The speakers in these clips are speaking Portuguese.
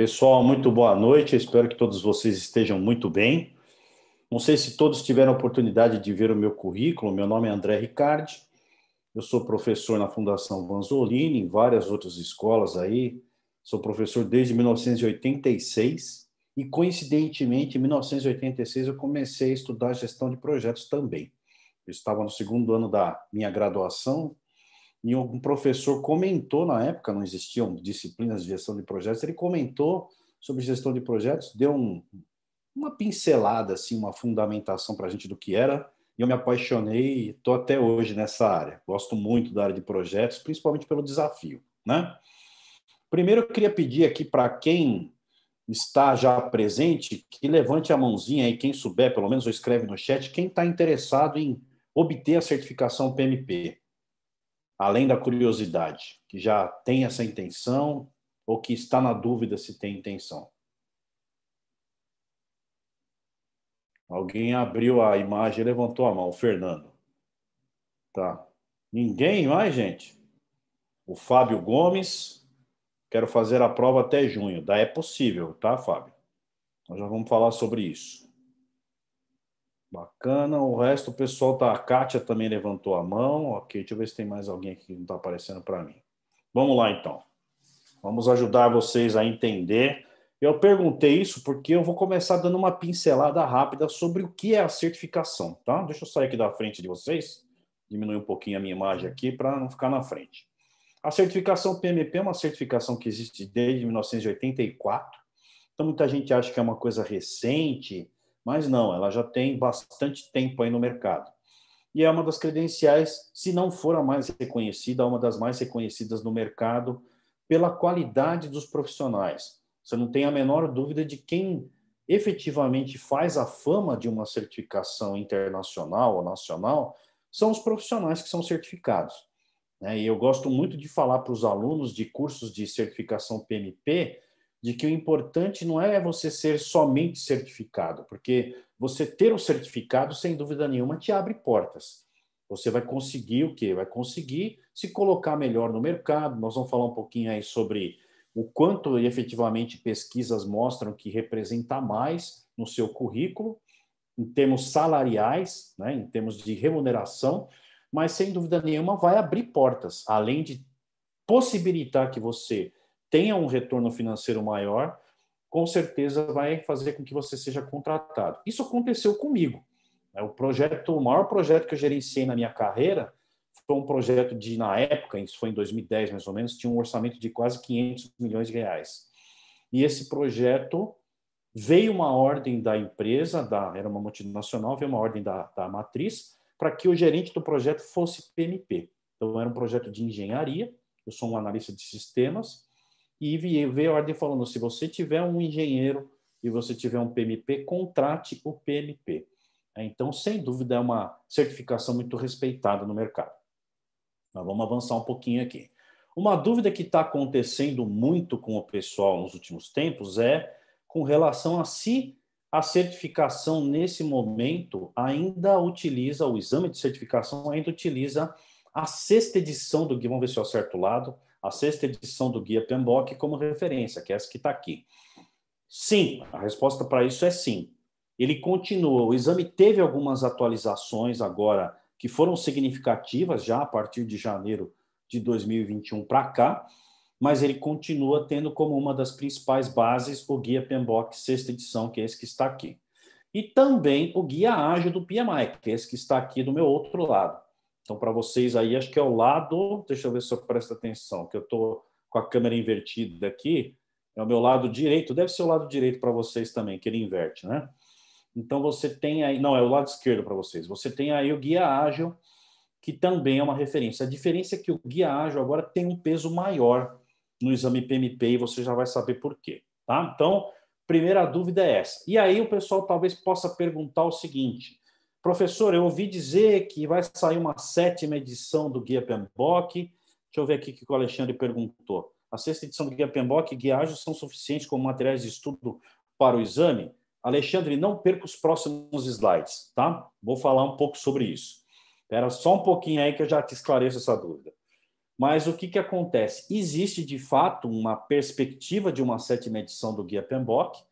Pessoal, muito boa noite. Eu espero que todos vocês estejam muito bem. Não sei se todos tiveram a oportunidade de ver o meu currículo. Meu nome é André Ricardi. Eu sou professor na Fundação Vanzolini, em várias outras escolas aí. Sou professor desde 1986 e, coincidentemente, em 1986 eu comecei a estudar gestão de projetos também. Eu estava no segundo ano da minha graduação e um professor comentou na época, não existiam disciplinas de gestão de projetos, ele comentou sobre gestão de projetos, deu uma pincelada, assim, uma fundamentação para a gente do que era, e eu me apaixonei e estou até hoje nessa área. Gosto muito da área de projetos, principalmente pelo desafio, né? Primeiro, eu queria pedir aqui para quem está já presente, que levante a mãozinha aí, quem souber, pelo menos, ou escreve no chat, quem está interessado em obter a certificação PMP, além da curiosidade, que já tem essa intenção ou que está na dúvida se tem intenção. Alguém abriu a imagem e levantou a mão, o Fernando. Tá. Ninguém mais, gente? O Fábio Gomes, quero fazer a prova até junho. Daí é possível, tá, Fábio? Nós já vamos falar sobre isso. Bacana. O resto, o pessoal tá. A Kátia também levantou a mão. Ok, deixa eu ver se tem mais alguém aqui que não está aparecendo para mim. Vamos lá, então. Vamos ajudar vocês a entender. Eu perguntei isso porque eu vou começar dando uma pincelada rápida sobre o que é a certificação, tá? Deixa eu sair aqui da frente de vocês, diminuir um pouquinho a minha imagem aqui para não ficar na frente. A certificação PMP é uma certificação que existe desde 1984. Então, muita gente acha que é uma coisa recente, mas não, ela já tem bastante tempo aí no mercado. E é uma das credenciais, se não for a mais reconhecida, uma das mais reconhecidas no mercado pela qualidade dos profissionais. Você não tem a menor dúvida de quem efetivamente faz a fama de uma certificação internacional ou nacional são os profissionais que são certificados. E eu gosto muito de falar para os alunos de cursos de certificação PMP de que o importante não é você ser somente certificado, porque você ter o certificado, sem dúvida nenhuma, te abre portas. Você vai conseguir o quê? Vai conseguir se colocar melhor no mercado. Nós vamos falar um pouquinho aí sobre o quanto efetivamente pesquisas mostram que representa mais no seu currículo, em termos salariais, né, em termos de remuneração, mas sem dúvida nenhuma vai abrir portas, além de possibilitar que você tenha um retorno financeiro maior, com certeza vai fazer com que você seja contratado. Isso aconteceu comigo. O maior projeto que eu gerenciei na minha carreira foi um projeto de, na época, isso foi em 2010 mais ou menos, tinha um orçamento de quase 500 milhões de reais. E esse projeto veio uma ordem da empresa, era uma multinacional, veio uma ordem da matriz, para que o gerente do projeto fosse PMP. Então, era um projeto de engenharia, eu sou um analista de sistemas, e veio a ordem falando, se você tiver um engenheiro e você tiver um PMP, contrate o PMP. Então, sem dúvida, é uma certificação muito respeitada no mercado. Mas vamos avançar um pouquinho aqui. Uma dúvida que está acontecendo muito com o pessoal nos últimos tempos é com relação a se a certificação, nesse momento, ainda utiliza, o exame de certificação ainda utiliza a sexta edição do guia, vamos ver se eu acerto o lado, a sexta edição do guia PMBOK como referência, que é essa que está aqui. Sim, a resposta para isso é sim. Ele continua, o exame teve algumas atualizações agora que foram significativas já a partir de janeiro de 2021 para cá, mas ele continua tendo como uma das principais bases o Guia PMBOK sexta edição, que é esse que está aqui. E também o Guia Ágil do PMI, que é esse que está aqui do meu outro lado. Então, para vocês aí, acho que é o lado... Deixa eu ver se eu presto atenção, que eu estou com a câmera invertida aqui. É o meu lado direito, deve ser o lado direito para vocês também, que ele inverte, né? Então, você tem aí... Não, é o lado esquerdo para vocês. Você tem aí o Guia Ágil, que também é uma referência. A diferença é que o Guia Ágil agora tem um peso maior no exame PMP e você já vai saber por quê. Tá? Então, primeira dúvida é essa. E aí o pessoal talvez possa perguntar o seguinte, professor, eu ouvi dizer que vai sair uma 7ª edição do Guia PMBOK. Deixa eu ver aqui o que o Alexandre perguntou. A 6ª edição do Guia PMBOK e Guia Ágil são suficientes como materiais de estudo para o exame? Alexandre, não perca os próximos slides, tá? Vou falar um pouco sobre isso. Espera só um pouquinho aí que eu já te esclareço essa dúvida. Mas o que, que acontece? Existe, de fato, uma perspectiva de uma 7ª edição do Guia PMBOK.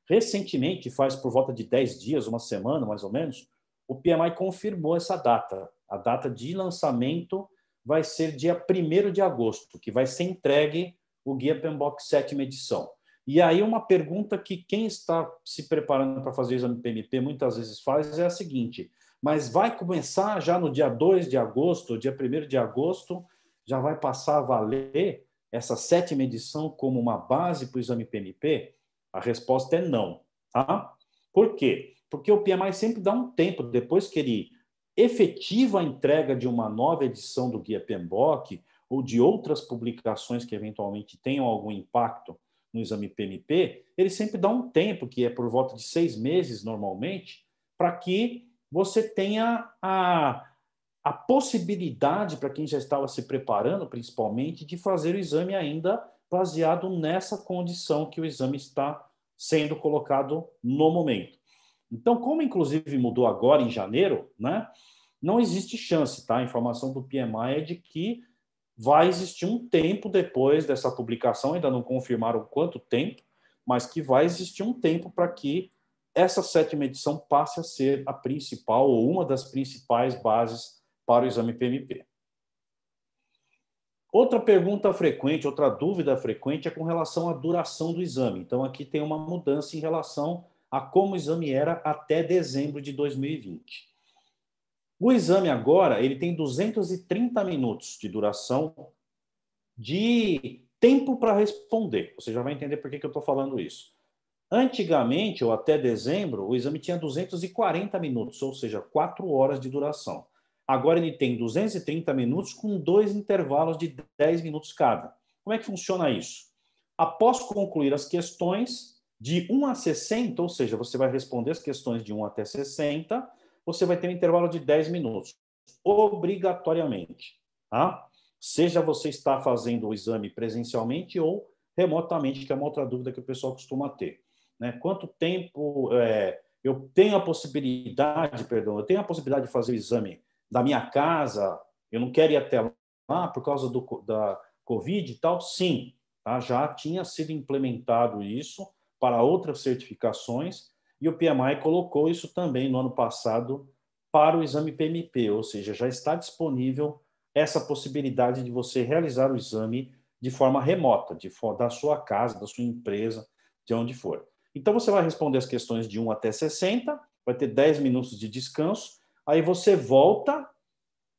Recentemente, faz por volta de 10 dias, uma semana mais ou menos, o PMI confirmou essa data. A data de lançamento vai ser dia 1º de agosto, que vai ser entregue o Guia PMBOK 7ª edição. E aí uma pergunta que quem está se preparando para fazer o exame PMP muitas vezes faz é a seguinte: mas vai começar já no dia 2 de agosto, dia 1º de agosto, já vai passar a valer essa 7ª edição como uma base para o exame PMP? A resposta é não. Tá? Por quê? Porque o PMI sempre dá um tempo, depois que ele efetiva a entrega de uma nova edição do Guia PMBOK ou de outras publicações que eventualmente tenham algum impacto no exame PMP, ele sempre dá um tempo, que é por volta de 6 meses normalmente, para que você tenha a possibilidade, para quem já estava se preparando, principalmente, de fazer o exame ainda baseado nessa condição que o exame está sendo colocado no momento. Então, como inclusive mudou agora em janeiro, né, não existe chance, tá? A informação do PMI é de que vai existir um tempo depois dessa publicação, ainda não confirmaram quanto tempo, mas que vai existir um tempo para que essa 7ª edição passe a ser a principal ou uma das principais bases para o exame PMP. Outra pergunta frequente, outra dúvida frequente é com relação à duração do exame. Então, aqui tem uma mudança em relação a como o exame era até dezembro de 2020. O exame agora ele tem 230 minutos de duração de tempo para responder. Você já vai entender por que eu estou falando isso. Antigamente, ou até dezembro, o exame tinha 240 minutos, ou seja, 4 horas de duração. Agora ele tem 230 minutos com 2 intervalos de 10 minutos cada. Como é que funciona isso? Após concluir as questões de 1 a 60, ou seja, você vai responder as questões de 1 até 60, você vai ter um intervalo de 10 minutos, obrigatoriamente. Tá? Seja você está fazendo o exame presencialmente ou remotamente, que é uma outra dúvida que o pessoal costuma ter. Né? Quanto tempo eu tenho a possibilidade, eu tenho a possibilidade de fazer o exame da minha casa, eu não quero ir até lá por causa da Covid e tal? Sim, tá? Já tinha sido implementado isso para outras certificações e o PMI colocou isso também no ano passado para o exame PMP, ou seja, já está disponível essa possibilidade de você realizar o exame de forma remota, da sua casa, da sua empresa, de onde for. Então, você vai responder as questões de 1 até 60, vai ter 10 minutos de descanso, aí você volta,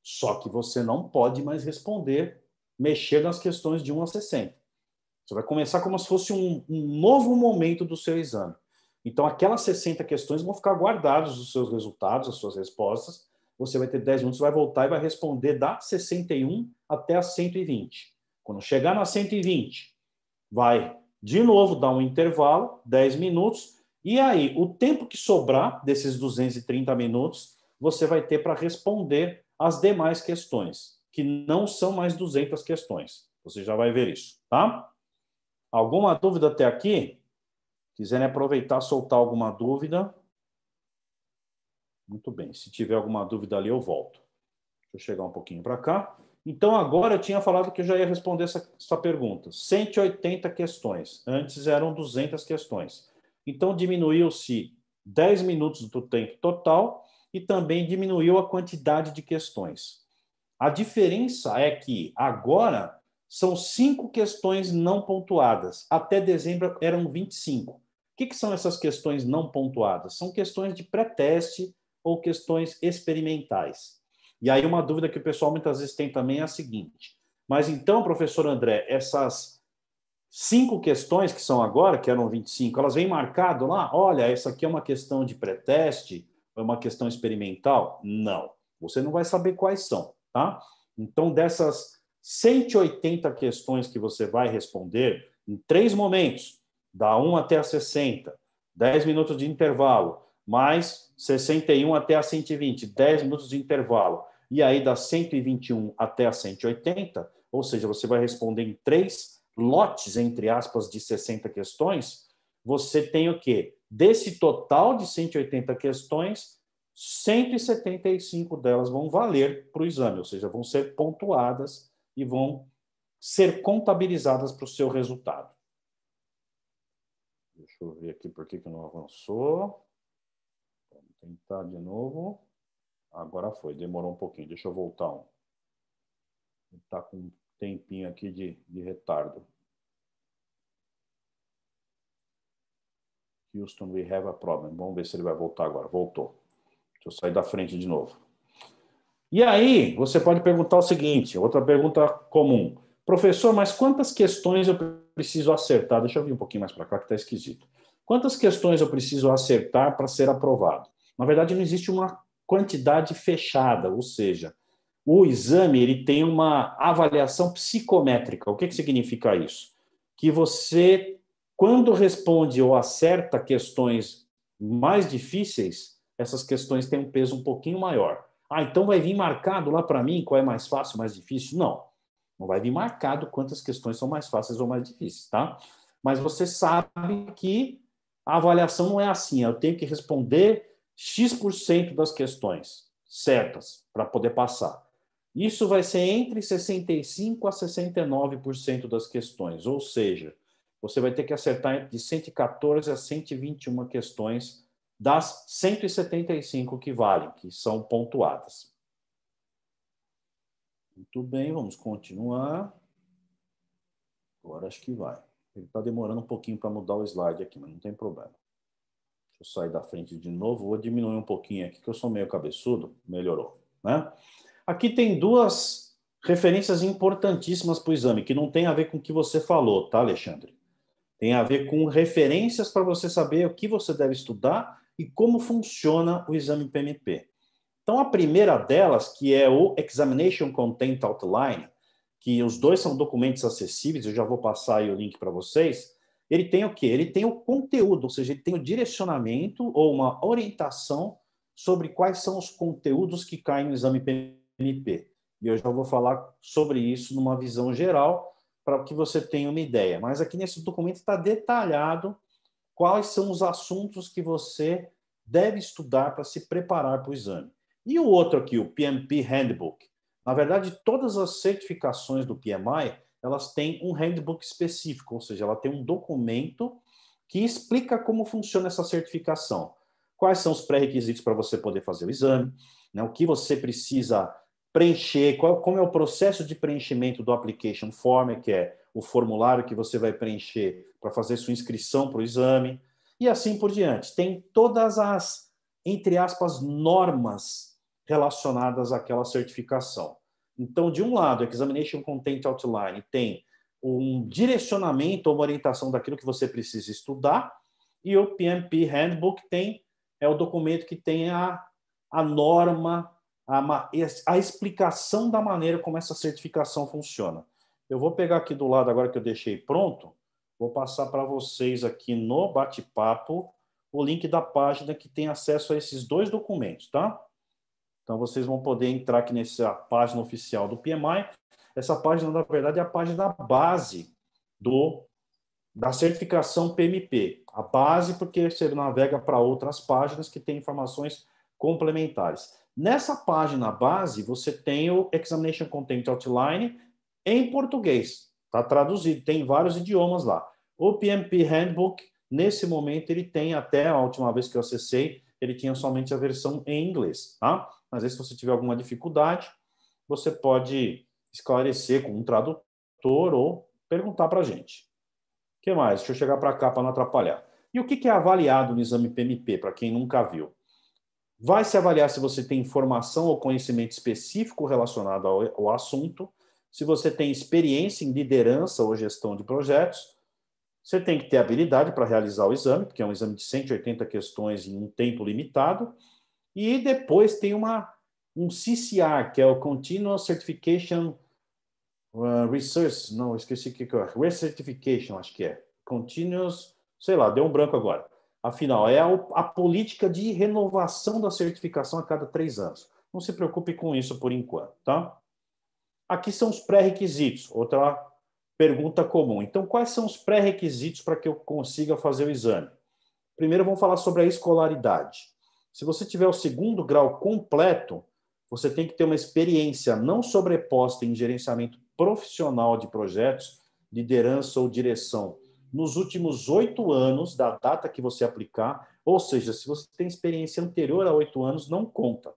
só que você não pode mais responder, mexer nas questões de 1 a 60. Você vai começar como se fosse um novo momento do seu exame. Então, aquelas 60 questões vão ficar guardados os seus resultados, as suas respostas. Você vai ter 10 minutos, vai voltar e vai responder da 61 até a 120. Quando chegar na 120, vai de novo dar um intervalo, 10 minutos, e aí o tempo que sobrar desses 230 minutos, você vai ter para responder as demais questões, que não são mais 200 questões. Você já vai ver isso, tá? Alguma dúvida até aqui? Quiserem aproveitar, soltar alguma dúvida? Muito bem. Se tiver alguma dúvida ali, eu volto. Deixa eu chegar um pouquinho para cá. Então, agora eu tinha falado que eu já ia responder essa pergunta. 180 questões. Antes eram 200 questões. Então, diminuiu-se 10 minutos do tempo total e também diminuiu a quantidade de questões. A diferença é que agora são 5 questões não pontuadas. Até dezembro eram 25. O que são essas questões não pontuadas? São questões de pré-teste ou questões experimentais. E aí uma dúvida que o pessoal muitas vezes tem também é a seguinte: mas então, professor André, essas 5 questões que são agora, que eram 25, elas vêm marcado lá? Olha, essa aqui é uma questão de pré-teste, é uma questão experimental? Não. Você não vai saber quais são, tá? Então, dessas 180 questões que você vai responder em 3 momentos, da 1 até a 60, 10 minutos de intervalo, mais 61 até a 120, 10 minutos de intervalo, e aí das 121 até a 180, ou seja, você vai responder em 3 lotes, entre aspas, de 60 questões, você tem o quê? Desse total de 180 questões, 175 delas vão valer para o exame, ou seja, vão ser pontuadas e vão ser contabilizadas para o seu resultado. Deixa eu ver aqui por que não avançou. Vamos tentar de novo. Agora foi, demorou um pouquinho. Deixa eu voltar. Está com um tempinho aqui de retardo. Houston, we have a problem. Vamos ver se ele vai voltar agora. Voltou. Deixa eu sair da frente de novo. E aí, você pode perguntar o seguinte, outra pergunta comum. Professor, mas quantas questões eu preciso acertar? Deixa eu vir um pouquinho mais para cá, que está esquisito. Quantas questões eu preciso acertar para ser aprovado? Na verdade, não existe uma quantidade fechada, ou seja, o exame ele tem uma avaliação psicométrica. O que significa isso? Que você, quando responde ou acerta questões mais difíceis, essas questões têm um peso um pouquinho maior. Ah, então vai vir marcado lá para mim qual é mais fácil, mais difícil? Não. Não vai vir marcado quantas questões são mais fáceis ou mais difíceis, tá? Mas você sabe que a avaliação não é assim. Eu tenho que responder X% das questões certas para poder passar. Isso vai ser entre 65% a 69% das questões. Ou seja, você vai ter que acertar de 114 a 121 questões das 175 que valem, que são pontuadas. Muito bem, vamos continuar. Agora acho que vai. Ele está demorando um pouquinho para mudar o slide aqui, mas não tem problema. Deixa eu sair da frente de novo. Vou diminuir um pouquinho aqui, que eu sou meio cabeçudo. Melhorou, né? Aqui tem duas referências importantíssimas para o exame, que não tem a ver com o que você falou, tá, Alexandre? Tem a ver com referências para você saber o que você deve estudar e como funciona o exame PMP. Então, a primeira delas, que é o Examination Content Outline, que os dois são documentos acessíveis, eu já vou passar aí o link para vocês, ele tem o quê? Ele tem o conteúdo, ou seja, ele tem o direcionamento ou uma orientação sobre quais são os conteúdos que caem no exame PMP. E eu já vou falar sobre isso numa visão geral, para que você tenha uma ideia. Mas aqui nesse documento está detalhado quais são os assuntos que você deve estudar para se preparar para o exame. E o outro aqui, o PMP Handbook. Na verdade, todas as certificações do PMI, elas têm um handbook específico, ou seja, ela tem um documento que explica como funciona essa certificação. Quais são os pré-requisitos para você poder fazer o exame, né, o que você precisa preencher, como é o processo de preenchimento do application form, que é o formulário que você vai preencher para fazer sua inscrição para o exame, e assim por diante. Tem todas as, entre aspas, normas relacionadas àquela certificação. Então, de um lado, o Examination Content Outline tem um direcionamento ou uma orientação daquilo que você precisa estudar, e o PMP Handbook é o documento que tem a norma, a explicação da maneira como essa certificação funciona. Eu vou pegar aqui do lado, agora que eu deixei pronto, vou passar para vocês aqui no bate-papo o link da página que tem acesso a esses dois documentos, tá? Então, vocês vão poder entrar aqui nessa página oficial do PMI. Essa página, na verdade, é a página base da certificação PMP. A base, porque você navega para outras páginas que têm informações complementares. Nessa página base, você tem o Examination Content Outline em português. Está traduzido, tem vários idiomas lá. O PMP Handbook, nesse momento, ele tem, até a última vez que eu acessei, ele tinha somente a versão em inglês, tá? Mas aí, se você tiver alguma dificuldade, você pode esclarecer com um tradutor ou perguntar para a gente. O que mais? Deixa eu chegar para cá para não atrapalhar. E o que é avaliado no exame PMP, para quem nunca viu? Vai se avaliar se você tem informação ou conhecimento específico relacionado ao assunto, se você tem experiência em liderança ou gestão de projetos. Você tem que ter habilidade para realizar o exame, porque é um exame de 180 questões em um tempo limitado. E depois tem um CCR, que é o Continuous Certification Research, não, esqueci o que é. Recertification, acho que é. Continuous, sei lá, deu um branco agora. Afinal, é a política de renovação da certificação a cada 3 anos. Não se preocupe com isso por enquanto, tá? Aqui são os pré-requisitos, outra pergunta comum. Então, quais são os pré-requisitos para que eu consiga fazer o exame? Primeiro, vamos falar sobre a escolaridade. Se você tiver o 2º grau completo, você tem que ter uma experiência não sobreposta em gerenciamento profissional de projetos, liderança ou direção nos últimos 8 anos da data que você aplicar, ou seja, se você tem experiência anterior a 8 anos, não conta.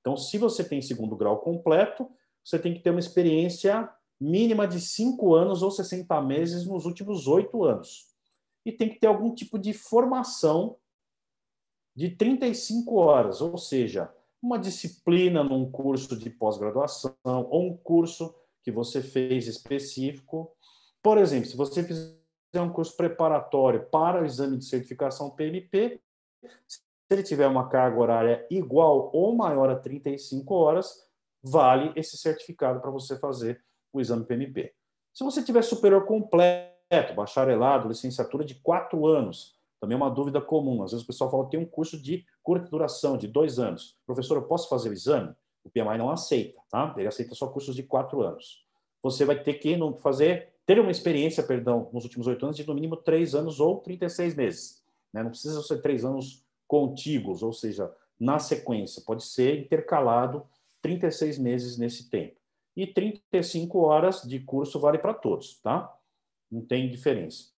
Então, se você tem segundo grau completo, você tem que ter uma experiência mínima de 5 anos ou 60 meses nos últimos 8 anos. E tem que ter algum tipo de formação de 35 horas, ou seja, uma disciplina num curso de pós-graduação ou um curso que você fez específico. Por exemplo, se você fizer um curso preparatório para o exame de certificação PMP, se ele tiver uma carga horária igual ou maior a 35 horas, vale esse certificado para você fazer o exame PMP. Se você tiver superior completo, bacharelado, licenciatura de 4 anos, também é uma dúvida comum. Às vezes o pessoal fala que tem um curso de curta duração, de 2 anos. Professor, eu posso fazer o exame? O PMI não aceita, tá? Ele aceita só cursos de 4 anos. Você vai ter que ter uma experiência, nos últimos 8 anos de no mínimo 3 anos ou 36 meses. Né? Não precisa ser 3 anos contíguos, ou seja, na sequência. Pode ser intercalado 36 meses nesse tempo. E 35 horas de curso vale para todos, tá? Não tem diferença.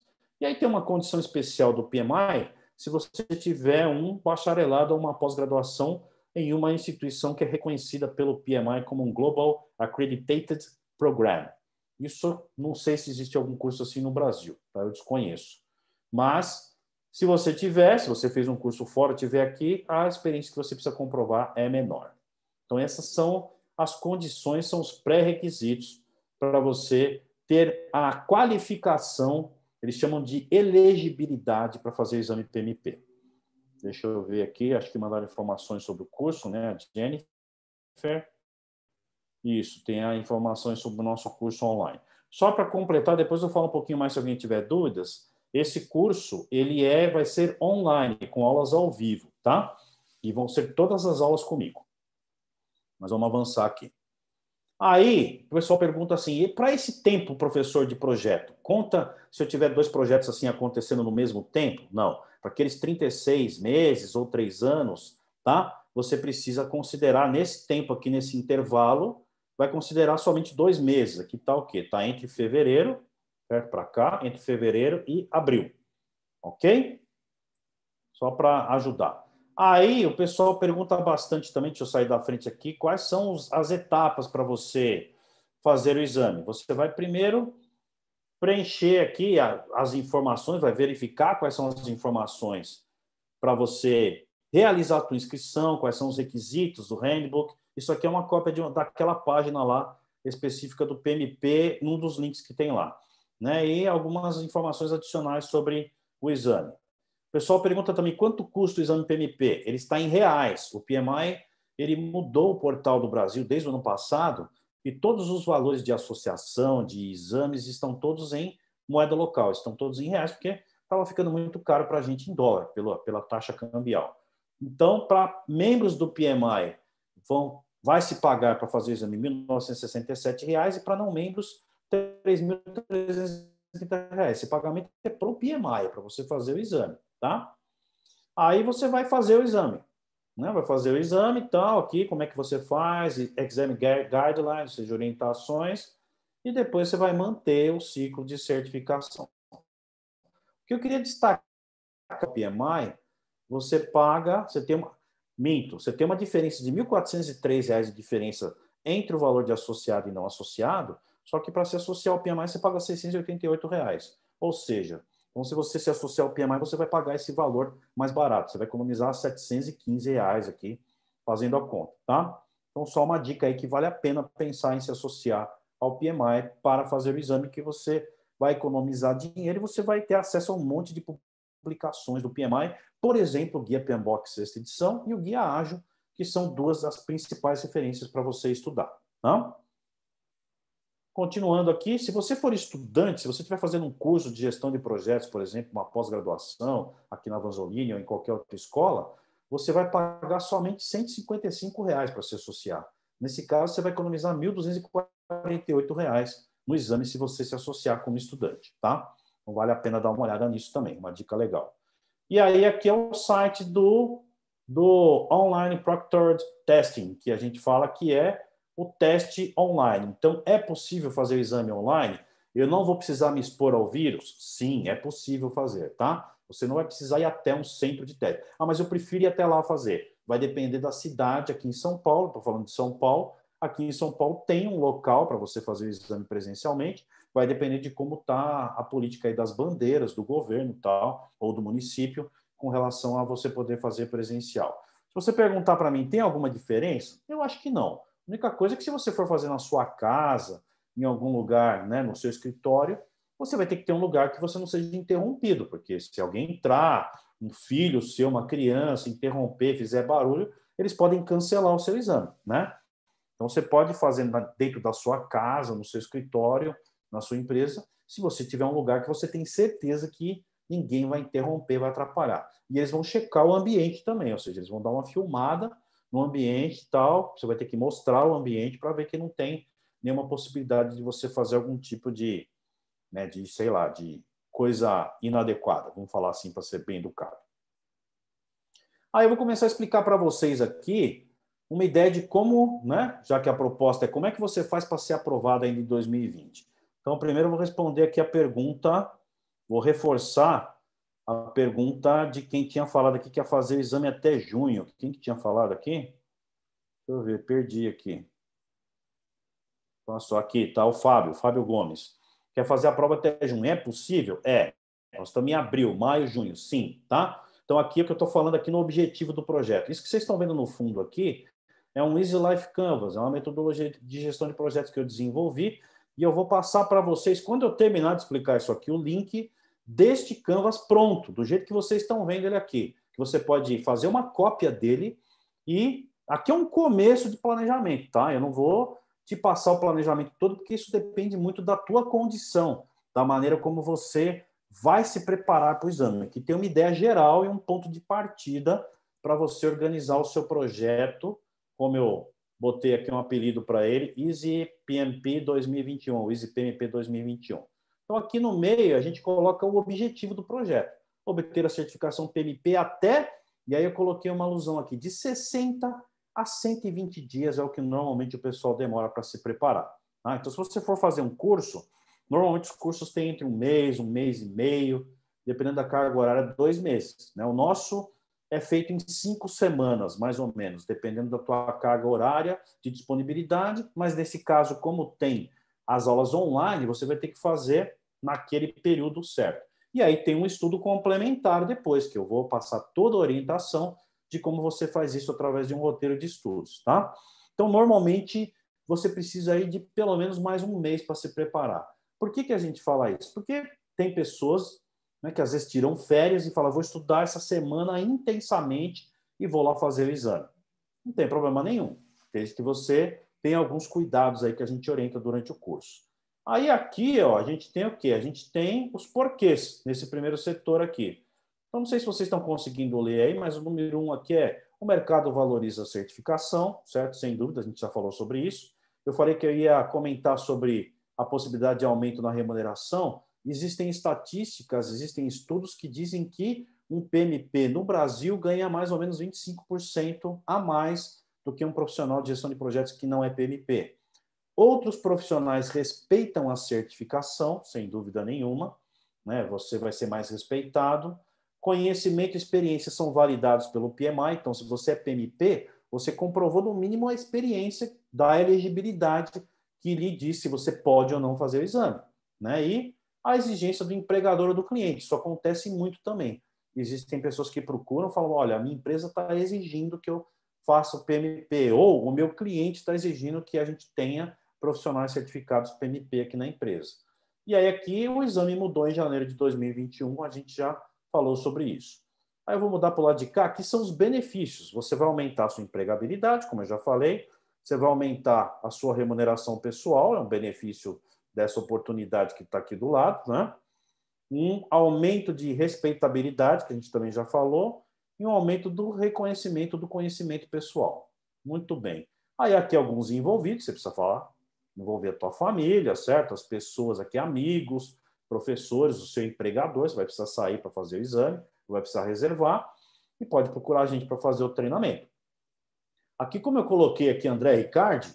E aí tem uma condição especial do PMI, se você tiver um bacharelado ou uma pós-graduação em uma instituição que é reconhecida pelo PMI como um Global Accredited Program. Isso, não sei se existe algum curso assim no Brasil, tá? Eu desconheço. Mas, se você fez um curso fora, tiver aqui, a experiência que você precisa comprovar é menor. Então, essas são as condições, são os pré-requisitos para você ter a qualificação, eles chamam de elegibilidade para fazer o exame PMP. Deixa eu ver aqui, acho que mandaram informações sobre o curso, né? A Jennifer. Isso, tem as informações sobre o nosso curso online. Só para completar, depois eu falo um pouquinho mais se alguém tiver dúvidas. Esse curso, vai ser online, com aulas ao vivo, tá? E vão ser todas as aulas comigo. Mas vamos avançar aqui. Aí, o pessoal pergunta assim, e para esse tempo, professor de projeto, conta se eu tiver 2 projetos assim acontecendo no mesmo tempo? Não. Para aqueles 36 meses ou 3 anos, tá? Você precisa considerar nesse tempo aqui, nesse intervalo, vai considerar somente 2 meses. Aqui está o quê? Está entre fevereiro, perto para cá, entre fevereiro e abril. Ok? Só para ajudar. Aí o pessoal pergunta bastante também, deixa eu sair da frente aqui, quais são as etapas para você fazer o exame. Você vai primeiro preencher aqui as informações, vai verificar quais são as informações para você realizar a tua inscrição, quais são os requisitos do handbook. Isso aqui é uma cópia daquela página lá específica do PMP, num dos links que tem lá. Né? E algumas informações adicionais sobre o exame. O pessoal pergunta também quanto custa o exame PMP. Ele está em reais. O PMI ele mudou o portal do Brasil desde o ano passado e todos os valores de associação, de exames, estão todos em moeda local, estão todos em reais, porque estava ficando muito caro para a gente em dólar, pela taxa cambial. Então, para membros do PMI, vai se pagar para fazer o exame R$ 1.967 e para não membros, R$ 3.330. Esse pagamento é para o PMI, é para você fazer o exame. Tá? Aí você vai fazer o exame. Né? Vai fazer o exame e tal, aqui, como é que você faz, exame guidelines, ou seja, orientações, e depois você vai manter o ciclo de certificação. O que eu queria destacar o PMI, você paga, você tem uma diferença de R$ 1.403 de diferença entre o valor de associado e não associado, só que para se associar ao PMI você paga R$ 688. Ou seja, então, se você se associar ao PMI, você vai pagar esse valor mais barato. Você vai economizar R$ 715 aqui, fazendo a conta, tá? Então, só uma dica aí que vale a pena pensar em se associar ao PMI para fazer o exame, que você vai economizar dinheiro e você vai ter acesso a um monte de publicações do PMI, por exemplo, o Guia PMBOK sexta edição e o Guia Ágil, que são 2 das principais referências para você estudar, tá? Continuando aqui, se você for estudante, se você estiver fazendo um curso de gestão de projetos, por exemplo, uma pós-graduação aqui na Vanzolini ou em qualquer outra escola, você vai pagar somente R$ 155 para se associar. Nesse caso, você vai economizar R$ 1.248 no exame se você se associar como estudante, tá? Então, vale a pena dar uma olhada nisso também, uma dica legal. E aí, aqui é o site do Online Proctored Testing, que a gente fala que é o teste online. Então, é possível fazer o exame online? Eu não vou precisar me expor ao vírus? Sim, é possível fazer, tá? Você não vai precisar ir até um centro de teste. Ah, mas eu prefiro ir até lá fazer. Vai depender da cidade. Aqui em São Paulo, estou falando de São Paulo, aqui em São Paulo tem um local para você fazer o exame presencialmente. Vai depender de como está a política aí das bandeiras do governo tal, ou do município, com relação a você poder fazer presencial. Se você perguntar para mim, tem alguma diferença? Eu acho que não. A única coisa é que se você for fazer na sua casa, em algum lugar, né, no seu escritório, você vai ter que ter um lugar que você não seja interrompido, porque se alguém entrar, um filho seu, uma criança, interromper, fizer barulho, eles podem cancelar o seu exame, né? Então, você pode fazer dentro da sua casa, no seu escritório, na sua empresa, se você tiver um lugar que você tem certeza que ninguém vai interromper, vai atrapalhar. E eles vão checar o ambiente também, ou seja, eles vão dar uma filmada no ambiente e tal, você vai ter que mostrar o ambiente para ver que não tem nenhuma possibilidade de você fazer algum tipo de, né, de, sei lá, de coisa inadequada, vamos falar assim para ser bem educado. Aí eu vou começar a explicar para vocês aqui uma ideia de como, né, já que a proposta é como é que você faz para ser aprovado ainda em 2020. Então, primeiro eu vou responder aqui a pergunta, vou reforçar a pergunta de quem tinha falado aqui que ia fazer o exame até junho. Quem que tinha falado aqui? Deixa eu ver, perdi aqui. Passou aqui, tá o Fábio Gomes. Quer fazer a prova até junho? É possível? É. Nós estamos em abril, maio, junho, sim, tá? Então, aqui é o que eu estou falando aqui no objetivo do projeto. Isso que vocês estão vendo no fundo aqui é um Easy Life Canvas, é uma metodologia de gestão de projetos que eu desenvolvi e eu vou passar para vocês, quando eu terminar de explicar isso aqui, o link deste Canvas pronto, do jeito que vocês estão vendo ele aqui. Que você pode fazer uma cópia dele e aqui é um começo de planejamento, tá? Eu não vou te passar o planejamento todo, porque isso depende muito da tua condição, da maneira como você vai se preparar para o exame. Aqui tem uma ideia geral e um ponto de partida para você organizar o seu projeto, como eu botei aqui um apelido para ele, Easy PMP 2021, Easy PMP 2021. Então, aqui no meio, a gente coloca o objetivo do projeto. Obter a certificação PMP até, e aí eu coloquei uma alusão aqui, de 60 a 120 dias é o que normalmente o pessoal demora para se preparar. Tá? Então, se você for fazer um curso, normalmente os cursos têm entre um mês e meio, dependendo da carga horária, 2 meses. Né? O nosso é feito em 5 semanas, mais ou menos, dependendo da tua carga horária de disponibilidade, mas nesse caso, como tem as aulas online, você vai ter que fazer naquele período certo. E aí tem um estudo complementar depois, que eu vou passar toda a orientação de como você faz isso através de um roteiro de estudos, tá? Então, normalmente, você precisa aí de pelo menos mais um mês para se preparar. Por que a gente fala isso? Porque tem pessoas, né, que às vezes tiram férias e falam, vou estudar essa semana intensamente e vou lá fazer o exame. Não tem problema nenhum, desde que você tenha alguns cuidados aí que a gente orienta durante o curso. Aí aqui, ó, a gente tem o quê? A gente tem os porquês nesse primeiro setor aqui. Então, não sei se vocês estão conseguindo ler aí, mas o número 1 aqui é o mercado valoriza a certificação, certo? Sem dúvida, a gente já falou sobre isso. Eu falei que eu ia comentar sobre a possibilidade de aumento na remuneração. Existem estatísticas, existem estudos que dizem que um PMP no Brasil ganha mais ou menos 25% a mais do que um profissional de gestão de projetos que não é PMP. Outros profissionais respeitam a certificação, sem dúvida nenhuma, né? Você vai ser mais respeitado. Conhecimento e experiência são validados pelo PMI, então, se você é PMP, você comprovou no mínimo a experiência da elegibilidade que lhe diz se você pode ou não fazer o exame. Né? E a exigência do empregador ou do cliente, isso acontece muito também. Existem pessoas que procuram e falam, olha, a minha empresa está exigindo que eu faça o PMP, ou o meu cliente está exigindo que a gente tenha profissionais certificados PMP aqui na empresa. E aí aqui o exame mudou em janeiro de 2021, a gente já falou sobre isso. Aí eu vou mudar para o lado de cá, que são os benefícios. Você vai aumentar a sua empregabilidade, como eu já falei, você vai aumentar a sua remuneração pessoal, é um benefício dessa oportunidade que está aqui do lado, né? Um aumento de respeitabilidade, que a gente também já falou, e um aumento do reconhecimento do conhecimento pessoal. Muito bem. Aí aqui alguns envolvidos, você precisa falar, envolver a tua família, certo? As pessoas aqui, amigos, professores, o seu empregador, você vai precisar sair para fazer o exame, vai precisar reservar, e pode procurar a gente para fazer o treinamento. Aqui, como eu coloquei aqui André Ricardi,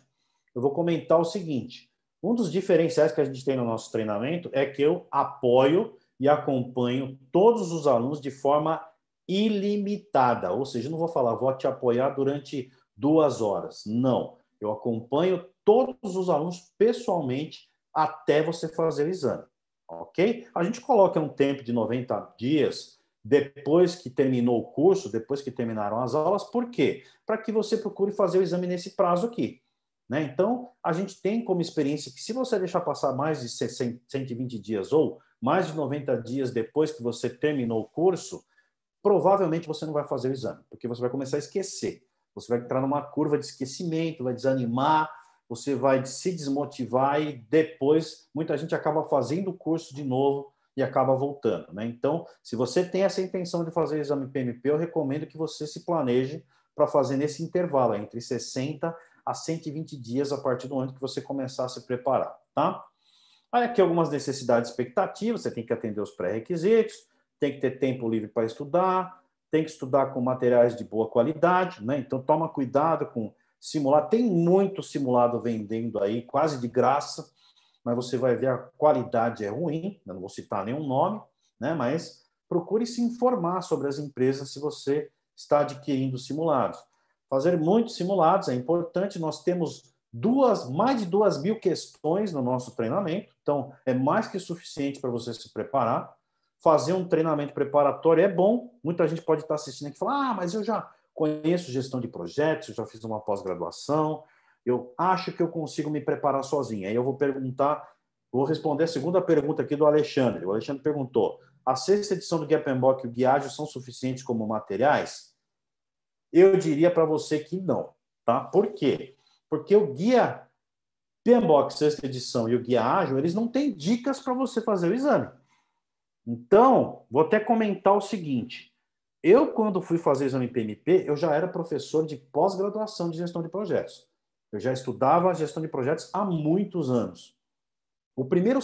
eu vou comentar o seguinte. Um dos diferenciais que a gente tem no nosso treinamento é que eu apoio e acompanho todos os alunos de forma ilimitada. Ou seja, eu não vou falar, vou te apoiar durante 2 horas. Não. Eu acompanho todos os alunos pessoalmente até você fazer o exame. Ok? A gente coloca um tempo de 90 dias depois que terminou o curso, depois que terminaram as aulas. Por quê? Para que você procure fazer o exame nesse prazo aqui. Né? Então, a gente tem como experiência que se você deixar passar mais de 120 dias ou mais de 90 dias depois que você terminou o curso, provavelmente você não vai fazer o exame, porque você vai começar a esquecer. Você vai entrar numa curva de esquecimento, vai desanimar, você vai se desmotivar e depois muita gente acaba fazendo o curso de novo e acaba voltando. Né? Então, se você tem essa intenção de fazer o exame PMP, eu recomendo que você se planeje para fazer nesse intervalo, entre 60 a 120 dias a partir do momento que você começar a se preparar. Tá? Aí aqui algumas necessidades e expectativas, você tem que atender os pré-requisitos, tem que ter tempo livre para estudar, tem que estudar com materiais de boa qualidade, né? Então toma cuidado com simular. Tem muito simulado vendendo aí, quase de graça, mas você vai ver a qualidade é ruim, eu não vou citar nenhum nome, né? Mas procure se informar sobre as empresas se você está adquirindo simulados. Fazer muitos simulados é importante, nós temos mais de 2.000 questões no nosso treinamento, então é mais que suficiente para você se preparar. Fazer um treinamento preparatório é bom, muita gente pode estar assistindo aqui e falar, mas eu já conheço gestão de projetos, eu já fiz uma pós-graduação, eu acho que eu consigo me preparar sozinho. Aí eu vou responder a segunda pergunta aqui do Alexandre. O Alexandre perguntou, a sexta edição do Guia PMBOK e o Guia Ágil são suficientes como materiais? Eu diria para você que não. Tá? Por quê? Porque o Guia PMBOK sexta edição e o Guia Ágil, eles não têm dicas para você fazer o exame. Então, vou até comentar o seguinte. Eu, quando fui fazer o exame PMP, eu já era professor de pós-graduação de gestão de projetos. Eu já estudava gestão de projetos há muitos anos. O primeiro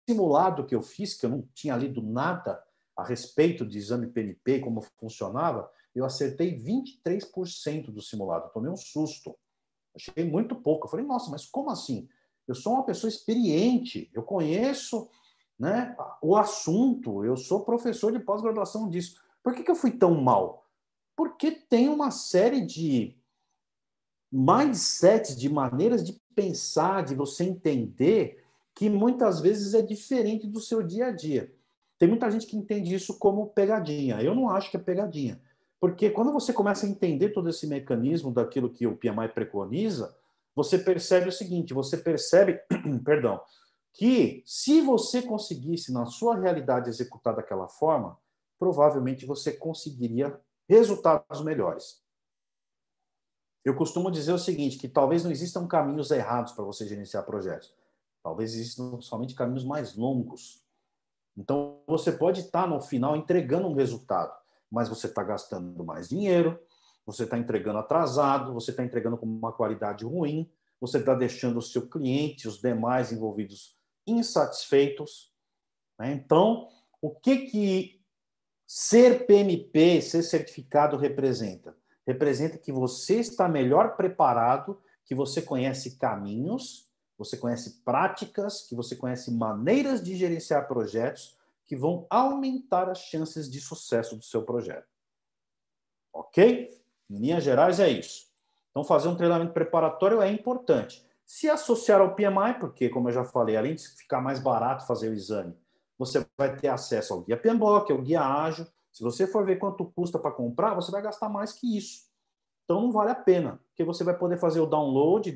simulado que eu fiz, que eu não tinha lido nada a respeito de exame PMP e como funcionava, eu acertei 23% do simulado. Eu tomei um susto. Achei muito pouco. Eu falei, nossa, mas como assim? Eu sou uma pessoa experiente, eu conheço, né, o assunto, eu sou professor de pós-graduação disso. Por que eu fui tão mal? Porque tem uma série de mindsets, de maneiras de pensar, de você entender, que muitas vezes é diferente do seu dia a dia. Tem muita gente que entende isso como pegadinha. Eu não acho que é pegadinha. Porque quando você começa a entender todo esse mecanismo daquilo que o PMI preconiza, você percebe o seguinte, você percebe, perdão, que se você conseguisse na sua realidade executar daquela forma, provavelmente você conseguiria resultados melhores. Eu costumo dizer o seguinte, que talvez não existam caminhos errados para você gerenciar projetos. Talvez existam somente caminhos mais longos. Então, você pode estar, no final, entregando um resultado, mas você está gastando mais dinheiro, você está entregando atrasado, você está entregando com uma qualidade ruim, você está deixando o seu cliente, os demais envolvidos, insatisfeitos. Né? Então, o que ser PMP, ser certificado representa? Representa que você está melhor preparado, que você conhece caminhos, você conhece práticas, que você conhece maneiras de gerenciar projetos que vão aumentar as chances de sucesso do seu projeto. Ok? Em linhas gerais é isso. Então, fazer um treinamento preparatório é importante. Se associar ao PMI, porque, como eu já falei, além de ficar mais barato fazer o exame, você vai ter acesso ao Guia PMBOK, ao Guia Ágil. Se você for ver quanto custa para comprar, você vai gastar mais que isso. Então, não vale a pena, porque você vai poder fazer o download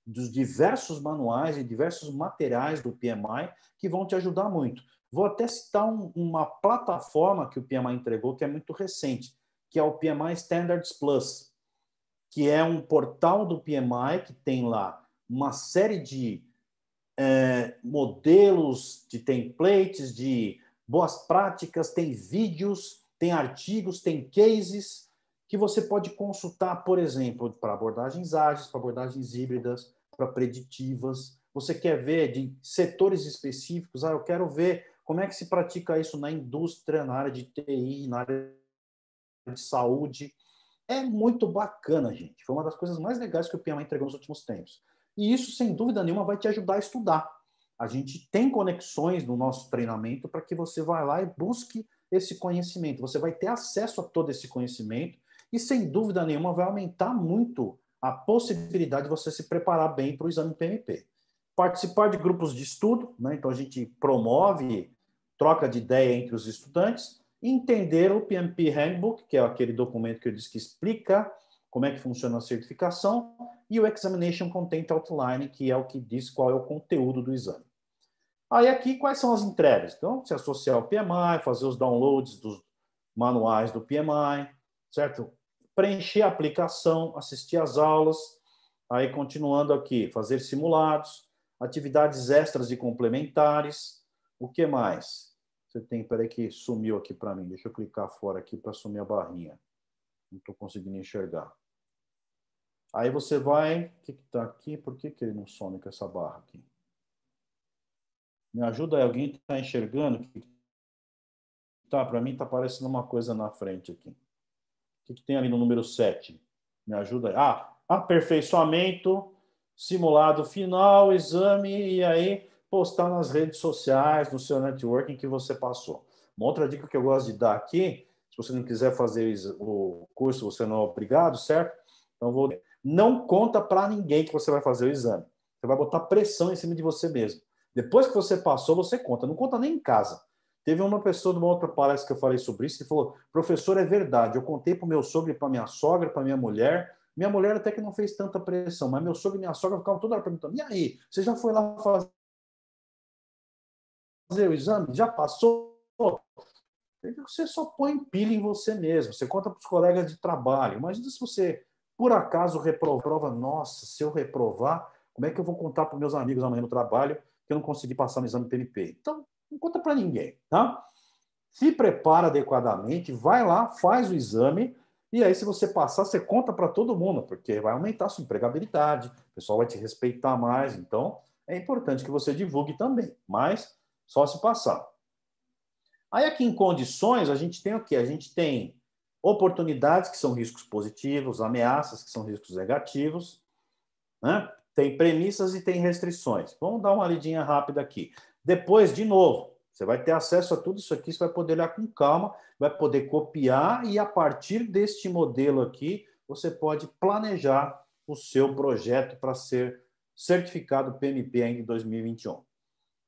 dos diversos manuais e diversos materiais do PMI que vão te ajudar muito. Vou até citar uma plataforma que o PMI entregou, que é muito recente, que é o PMI Standards Plus, que é um portal do PMI que tem lá uma série de modelos, de templates, de boas práticas, tem vídeos, tem artigos, tem cases que você pode consultar, por exemplo, para abordagens ágeis, para abordagens híbridas, para preditivas. Você quer ver de setores específicos? Eu quero ver como é que se pratica isso na indústria, na área de TI, na área de saúde. É muito bacana, gente. Foi uma das coisas mais legais que o PMI entregou nos últimos tempos. E isso, sem dúvida nenhuma, vai te ajudar a estudar. A gente tem conexões no nosso treinamento para que você vá lá e busque esse conhecimento. Você vai ter acesso a todo esse conhecimento e, sem dúvida nenhuma, vai aumentar muito a possibilidade de você se preparar bem para o exame PMP. Participar de grupos de estudo, né? Então a gente promove troca de ideia entre os estudantes, entender o PMP Handbook, que é aquele documento que eu disse que explica como é que funciona a certificação, e o Examination Content Outline, que é o que diz qual é o conteúdo do exame. Aí aqui, quais são as entregas? Então, se associar ao PMI, fazer os downloads dos manuais do PMI, certo? Preencher a aplicação, assistir às aulas, aí continuando aqui, fazer simulados, atividades extras e complementares, o que mais? Você tem, peraí que sumiu aqui para mim, deixa eu clicar fora aqui para sumir a barrinha. Não estou conseguindo enxergar. Aí você vai, o que está aqui? Por que ele não some com essa barra aqui? Me ajuda aí, alguém está enxergando? Tá, para mim está aparecendo uma coisa na frente aqui. O que tem ali no número 7? Me ajuda aí. Ah, aperfeiçoamento, simulado final, exame, e aí postar nas redes sociais, no seu networking que você passou. Uma outra dica que eu gosto de dar aqui, se você não quiser fazer o curso, você não é obrigado, certo? Então, não conta para ninguém que você vai fazer o exame. Você vai botar pressão em cima de você mesmo. Depois que você passou, você conta. Não conta nem em casa. Teve uma pessoa de uma outra palestra que eu falei sobre isso, que falou, professor, é verdade, eu contei para o meu sogro e para minha sogra, para minha mulher até que não fez tanta pressão, mas meu sogro e minha sogra ficavam toda hora perguntando, e aí, você já foi lá fazer o exame? Já passou? Você só põe pilha em você mesmo, você conta para os colegas de trabalho. Imagina se você, por acaso, reprova, nossa, se eu reprovar, como é que eu vou contar para os meus amigos amanhã no trabalho que eu não consegui passar no exame PMP? Então, não conta para ninguém, tá? Se prepara adequadamente, vai lá, faz o exame, e aí, se você passar, você conta para todo mundo, porque vai aumentar a sua empregabilidade, o pessoal vai te respeitar mais. Então, é importante que você divulgue também, mas só se passar. Aí, aqui em condições, a gente tem o quê? A gente tem oportunidades, que são riscos positivos, ameaças, que são riscos negativos, né? Tem premissas e tem restrições. Vamos dar uma lidinha rápida aqui. Depois, de novo, você vai ter acesso a tudo isso aqui, você vai poder olhar com calma, vai poder copiar e, a partir deste modelo aqui, você pode planejar o seu projeto para ser certificado PMP ainda em 2021.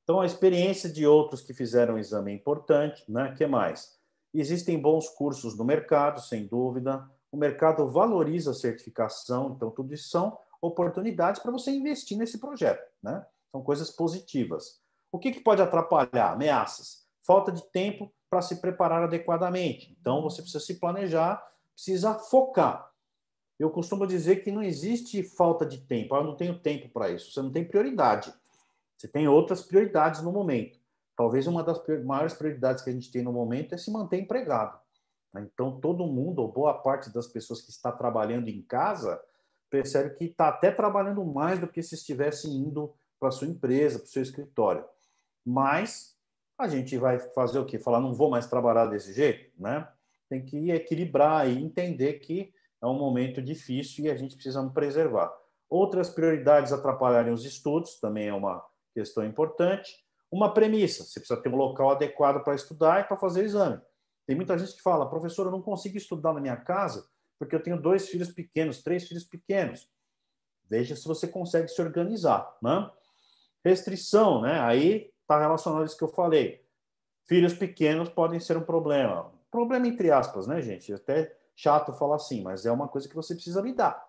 Então, a experiência de outros que fizeram o exame é importante, né? O que mais? Existem bons cursos no mercado, sem dúvida. O mercado valoriza a certificação, então tudo isso são oportunidades para você investir nesse projeto, né? São coisas positivas. O que pode atrapalhar? Ameaças. Falta de tempo para se preparar adequadamente. Então, você precisa se planejar, precisa focar. Eu costumo dizer que não existe falta de tempo. Eu não tenho tempo para isso. Você não tem prioridade. Você tem outras prioridades no momento. Talvez uma das maiores prioridades que a gente tem no momento é se manter empregado. Então, todo mundo, ou boa parte das pessoas que está trabalhando em casa, percebe que está até trabalhando mais do que se estivesse indo para a sua empresa, para o seu escritório. Mas a gente vai fazer o quê? Falar, não vou mais trabalhar desse jeito, né? Tem que equilibrar e entender que é um momento difícil e a gente precisa preservar. Outras prioridades atrapalharem os estudos, também é uma questão importante. Uma premissa, você precisa ter um local adequado para estudar e para fazer o exame. Tem muita gente que fala, professor, eu não consigo estudar na minha casa porque eu tenho 2 filhos pequenos, 3 filhos pequenos. Veja se você consegue se organizar, né? Restrição, né? Aí está relacionado a isso que eu falei. Filhos pequenos podem ser um problema. Problema entre aspas, né, gente? É até chato falar assim, mas é uma coisa que você precisa lidar.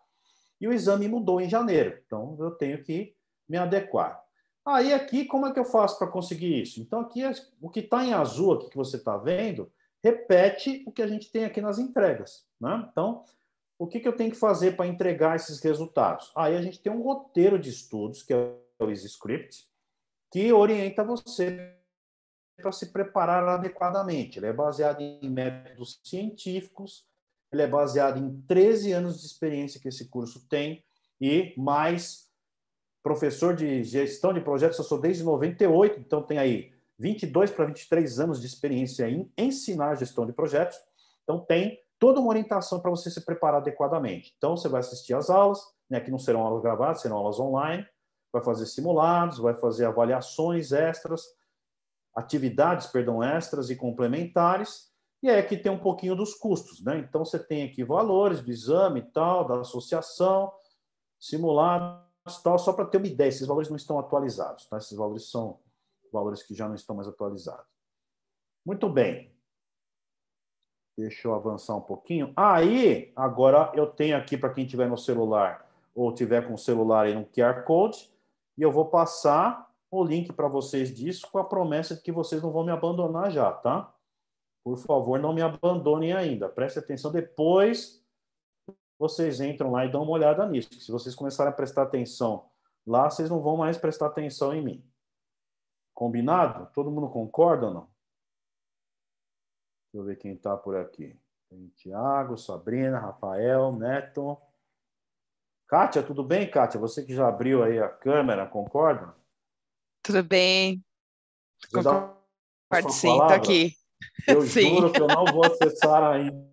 E o exame mudou em janeiro, então eu tenho que me adequar. Aí aqui, como é que eu faço para conseguir isso? Então aqui, o que está em azul aqui que você está vendo, repete o que a gente tem aqui nas entregas, né? Então, o que eu tenho que fazer para entregar esses resultados? Aí a gente tem um roteiro de estudos, que é o Easy Script, que orienta você para se preparar adequadamente. Ele é baseado em métodos científicos, ele é baseado em 13 anos de experiência que esse curso tem, e mais professor de gestão de projetos, eu sou desde 98, então tem aí 22 para 23 anos de experiência em ensinar gestão de projetos. Então tem toda uma orientação para você se preparar adequadamente. Então você vai assistir às aulas, né, que não serão aulas gravadas, serão aulas online, vai fazer simulados, vai fazer avaliações extras, atividades, perdão, extras e complementares, e é que tem um pouquinho dos custos, né? Então, você tem aqui valores do exame e tal, da associação, simulados e tal, só para ter uma ideia, esses valores não estão atualizados, tá? Esses valores são valores que já não estão mais atualizados. Muito bem. Deixa eu avançar um pouquinho. Aí, agora eu tenho aqui, para quem tiver no celular, ou tiver com o celular aí no QR Code, e eu vou passar o link para vocês disso, com a promessa de que vocês não vão me abandonar já, tá? Por favor, não me abandonem ainda. Preste atenção, depois vocês entram lá e dão uma olhada nisso. Se vocês começarem a prestar atenção lá, vocês não vão mais prestar atenção em mim. Combinado? Todo mundo concorda ou não? Deixa eu ver quem está por aqui. Tem Tiago, Sabrina, Rafael, Neto. Kátia, tudo bem, Kátia? Você que já abriu aí a câmera, concorda? Tudo bem, Você dá a concordo sua sim, tô palavra? aqui. Eu Sim. juro que eu não vou acessar ainda,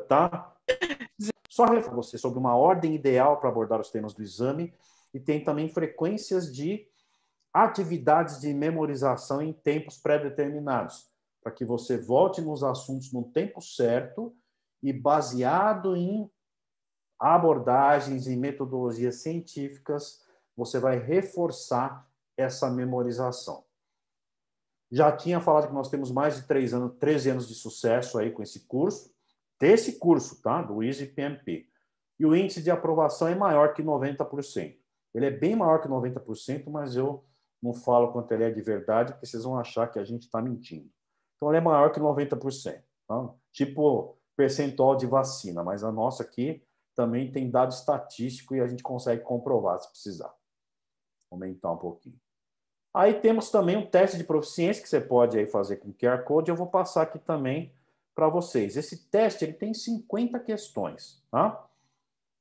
tá? Só para você sobre uma ordem ideal para abordar os temas do exame e tem também frequências de atividades de memorização em tempos pré-determinados, para que você volte nos assuntos no tempo certo e baseado em abordagens e metodologias científicas, você vai reforçar essa memorização. Já tinha falado que nós temos mais de 13 anos de sucesso aí com esse curso, desse curso, tá? Do Easy PMP. E o índice de aprovação é maior que 90%. Ele é bem maior que 90%, mas eu não falo quanto ele é de verdade, porque vocês vão achar que a gente está mentindo. Então, ele é maior que 90%. Tá? Tipo percentual de vacina, mas a nossa aqui também tem dado estatístico e a gente consegue comprovar se precisar. Vou aumentar um pouquinho. Aí temos também um teste de proficiência que você pode aí fazer com QR Code. Eu vou passar aqui também para vocês. Esse teste ele tem 50 questões. Tá?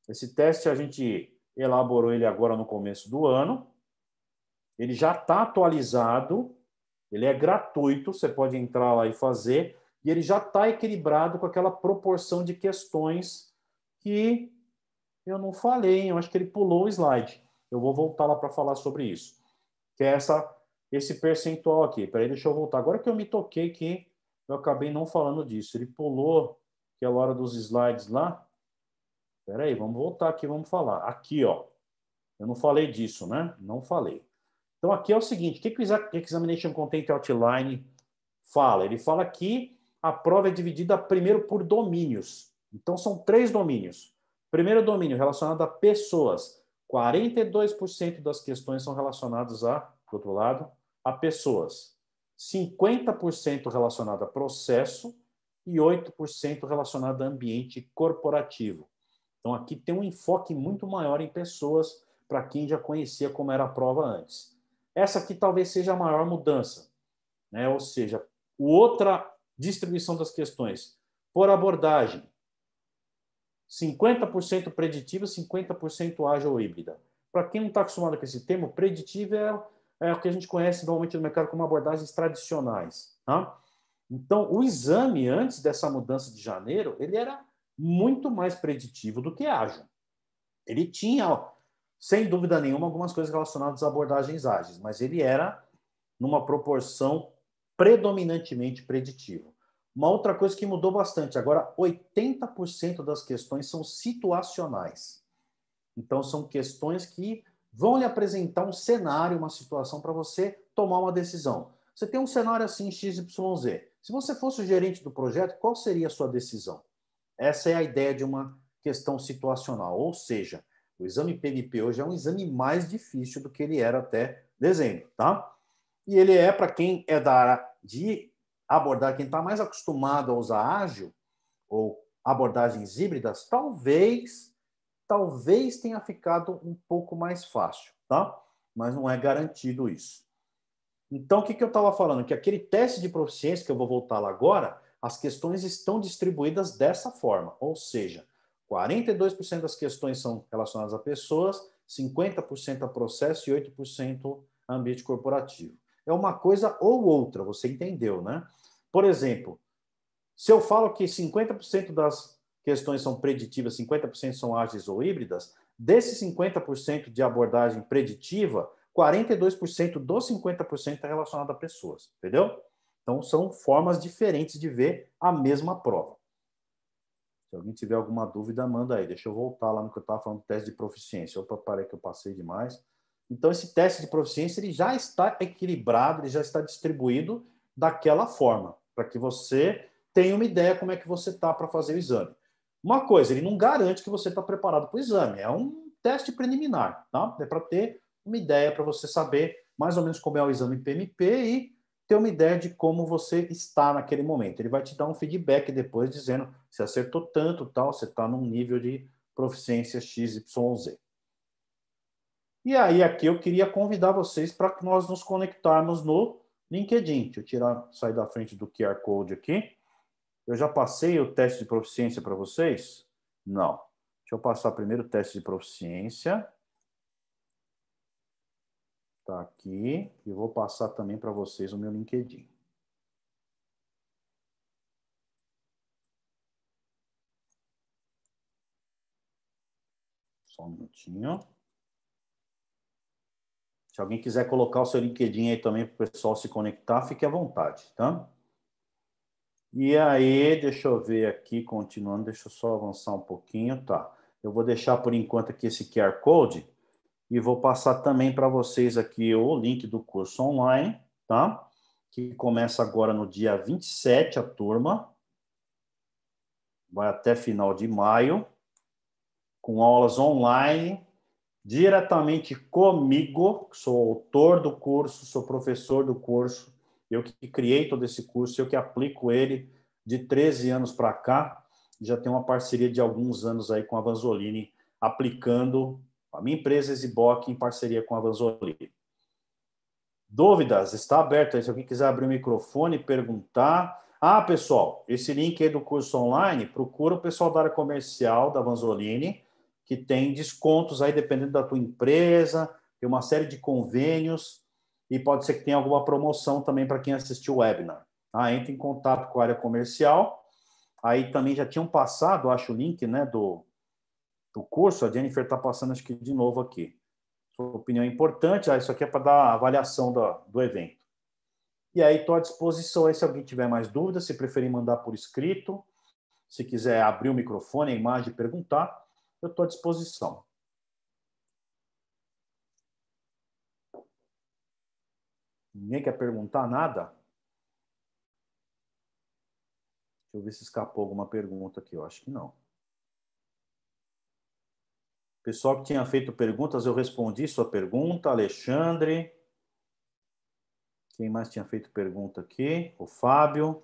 Esse teste a gente elaborou ele agora no começo do ano. Ele já está atualizado. Ele é gratuito. Você pode entrar lá e fazer. E ele já está equilibrado com aquela proporção de questões que eu não falei. Eu acho que ele pulou o slide. Eu vou voltar lá para falar sobre isso. Que é esse percentual aqui. Peraí, deixa eu voltar. Agora que eu me toquei que eu acabei não falando disso. Ele pulou aquela hora dos slides lá. Peraí, vamos voltar aqui, vamos falar. Aqui, ó. Eu não falei disso, né? Não falei. Então, aqui é o seguinte, o que o Examination Content Outline fala? Ele fala que a prova é dividida primeiro por domínios. Então, são 3 domínios. Primeiro domínio relacionado a pessoas. 42% das questões são relacionadas do outro lado, a pessoas. 50% relacionado a processo e 8% relacionado a ambiente corporativo. Então, aqui tem um enfoque muito maior em pessoas para quem já conhecia como era a prova antes. Essa aqui talvez seja a maior mudança, né? Ou seja, outra distribuição das questões. Por abordagem, 50% preditiva, 50% ágil ou híbrida. Para quem não está acostumado com esse termo, preditivo é o que a gente conhece normalmente no mercado como abordagens tradicionais. Tá? Então, o exame, antes dessa mudança de janeiro, ele era muito mais preditivo do que ágil. Ele tinha, sem dúvida nenhuma, algumas coisas relacionadas a abordagens ágeis, mas ele era numa proporção predominantemente preditiva. Uma outra coisa que mudou bastante, agora 80% das questões são situacionais. Então, são questões que vão lhe apresentar um cenário, uma situação para você tomar uma decisão. Você tem um cenário assim, XYZ. Se você fosse o gerente do projeto, qual seria a sua decisão? Essa é a ideia de uma questão situacional. Ou seja, o exame PMP hoje é um exame mais difícil do que ele era até dezembro, tá? E ele é para quem é da área de abordar, quem está mais acostumado a usar ágil ou abordagens híbridas, talvez tenha ficado um pouco mais fácil, tá? Mas não é garantido isso. Então, o que eu estava falando? Que aquele teste de proficiência, que eu vou voltar lá agora, as questões estão distribuídas dessa forma, ou seja, 42% das questões são relacionadas a pessoas, 50% a processo e 8% a ambiente corporativo. É uma coisa ou outra, você entendeu, né? Por exemplo, se eu falo que 50% das questões são preditivas, 50% são ágeis ou híbridas, desses 50% de abordagem preditiva, 42% dos 50% é relacionado a pessoas, entendeu? Então, são formas diferentes de ver a mesma prova. Se alguém tiver alguma dúvida, manda aí. Deixa eu voltar lá no que eu estava falando do teste de proficiência. Opa, parei que eu passei demais. Então, esse teste de proficiência ele já está equilibrado, ele já está distribuído daquela forma, para que você tenha uma ideia como é que você está para fazer o exame. Uma coisa, ele não garante que você está preparado para o exame, é um teste preliminar, tá? É para ter uma ideia, para você saber mais ou menos como é o exame PMP e ter uma ideia de como você está naquele momento. Ele vai te dar um feedback depois dizendo se acertou tanto, tal, você está num nível de proficiência XYZ. E aí, aqui eu queria convidar vocês para que nós nos conectarmos no LinkedIn. Deixa eu sair da frente do QR Code aqui. Eu já passei o teste de proficiência para vocês? Não. Deixa eu passar primeiro o teste de proficiência. Está aqui. E vou passar também para vocês o meu LinkedIn. Só um minutinho. Se alguém quiser colocar o seu LinkedIn aí também para o pessoal se conectar, fique à vontade, tá? E aí, deixa eu ver aqui, continuando, deixa eu só avançar um pouquinho, tá? Eu vou deixar por enquanto aqui esse QR Code e vou passar também para vocês aqui o link do curso online, tá? Que começa agora no dia 27, a turma. Vai até final de maio, com aulas online, diretamente comigo, que sou autor do curso, sou professor do curso, eu que criei todo esse curso, eu que aplico ele de 13 anos para cá, já tenho uma parceria de alguns anos aí com a Vanzolini, aplicando a minha empresa Exiboc em parceria com a Vanzolini. Dúvidas? Está aberto aí, se alguém quiser abrir o microfone e perguntar. Ah, pessoal, esse link aí do curso online, procura o pessoal da área comercial da Vanzolini, que tem descontos aí, dependendo da tua empresa, tem uma série de convênios, e pode ser que tenha alguma promoção também para quem assistiu o webinar. Ah, entre em contato com a área comercial, aí também já tinham passado, acho, o link, né, do curso, a Jennifer está passando, acho que de novo aqui. Sua opinião é importante, isso aqui é para dar a avaliação do evento. E aí estou à disposição aí, se alguém tiver mais dúvidas, se preferir mandar por escrito, se quiser abrir o microfone, a imagem e perguntar, eu estou à disposição. Ninguém quer perguntar nada? Deixa eu ver se escapou alguma pergunta aqui. Eu acho que não. Pessoal que tinha feito perguntas, eu respondi sua pergunta. Alexandre. Quem mais tinha feito pergunta aqui? O Fábio.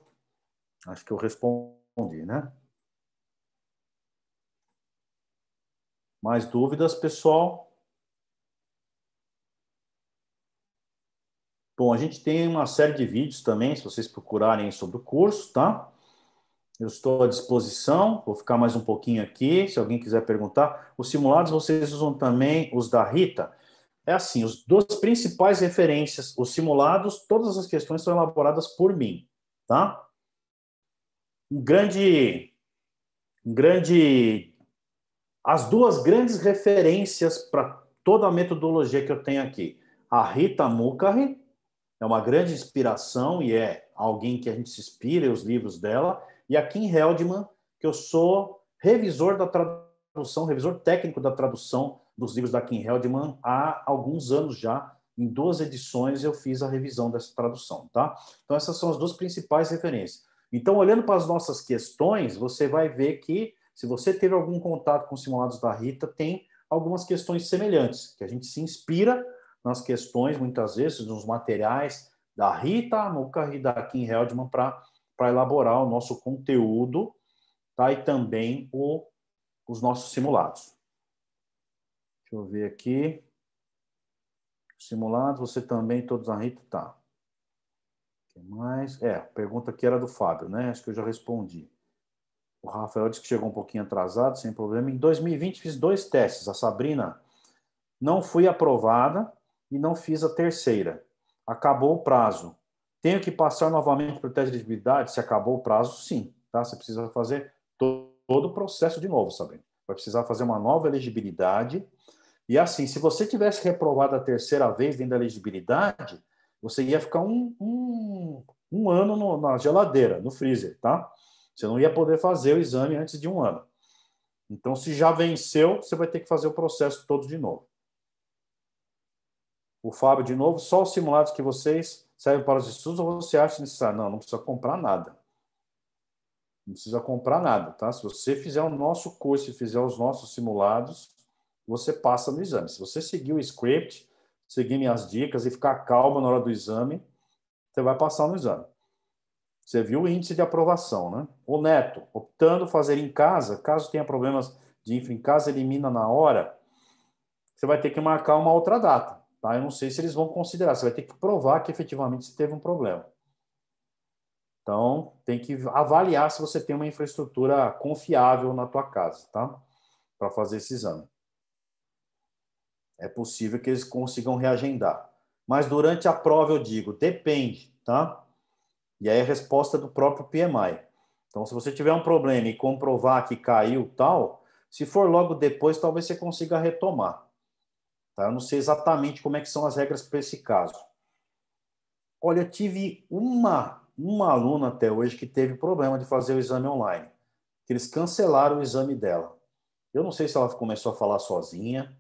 Acho que eu respondi, né? Mais dúvidas, pessoal? Bom, a gente tem uma série de vídeos também, se vocês procurarem sobre o curso, tá? Eu estou à disposição, vou ficar mais um pouquinho aqui, se alguém quiser perguntar. Os simulados, vocês usam também os da Rita? É assim, as duas principais referências, os simulados, todas as questões são elaboradas por mim, tá? As duas grandes referências para toda a metodologia que eu tenho aqui. A Rita Mukherjee é uma grande inspiração e é alguém que a gente se inspira, os livros dela, e a Kim Heldman, que eu sou revisor da tradução, revisor técnico da tradução dos livros da Kim Heldman há alguns anos já. Em 2 edições eu fiz a revisão dessa tradução, tá? Então essas são as duas principais referências. Então, olhando para as nossas questões, você vai ver que se você teve algum contato com os simulados da Rita, tem algumas questões semelhantes, que a gente se inspira nas questões, muitas vezes, nos materiais da Rita Mukherjee e da Kim Heldman para elaborar o nosso conteúdo, tá? E também os nossos simulados. Deixa eu ver aqui. Simulados, você também, todos a Rita, tá. O que mais? A pergunta aqui era do Fábio, né? Acho que eu já respondi. O Rafael disse que chegou um pouquinho atrasado, sem problema. Em 2020 fiz 2 testes. A Sabrina não fui aprovada e não fiz a terceira. Acabou o prazo. Tenho que passar novamente para o teste de elegibilidade? Se acabou o prazo, sim. Tá? Você precisa fazer todo o processo de novo, Sabrina. Vai precisar fazer uma nova elegibilidade. E assim, se você tivesse reprovado a terceira vez dentro da elegibilidade, você ia ficar um ano na geladeira, no freezer, tá? Você não ia poder fazer o exame antes de um ano. Então, se já venceu, você vai ter que fazer o processo todo de novo. O Fábio, de novo, só os simulados que vocês servem para os estudos ou você acha necessário? Não, não precisa comprar nada. Não precisa comprar nada, tá? Se você fizer o nosso curso e fizer os nossos simulados, você passa no exame. Se você seguir o script, seguir minhas dicas e ficar calmo na hora do exame, você vai passar no exame. Você viu o índice de aprovação, né? O Neto, optando fazer em casa, caso tenha problemas de infra em casa, elimina na hora, você vai ter que marcar uma outra data, tá? Eu não sei se eles vão considerar, você vai ter que provar que efetivamente você teve um problema. Então, tem que avaliar se você tem uma infraestrutura confiável na tua casa, tá? Para fazer esse exame. É possível que eles consigam reagendar. Mas durante a prova eu digo, depende, tá? E aí a resposta do próprio PMI. Então, se você tiver um problema e comprovar que caiu tal, se for logo depois, talvez você consiga retomar. Tá? Eu não sei exatamente como é que são as regras para esse caso. Olha, eu tive uma aluna até hoje que teve problema de fazer o exame online. Que eles cancelaram o exame dela. Eu não sei se ela começou a falar sozinha,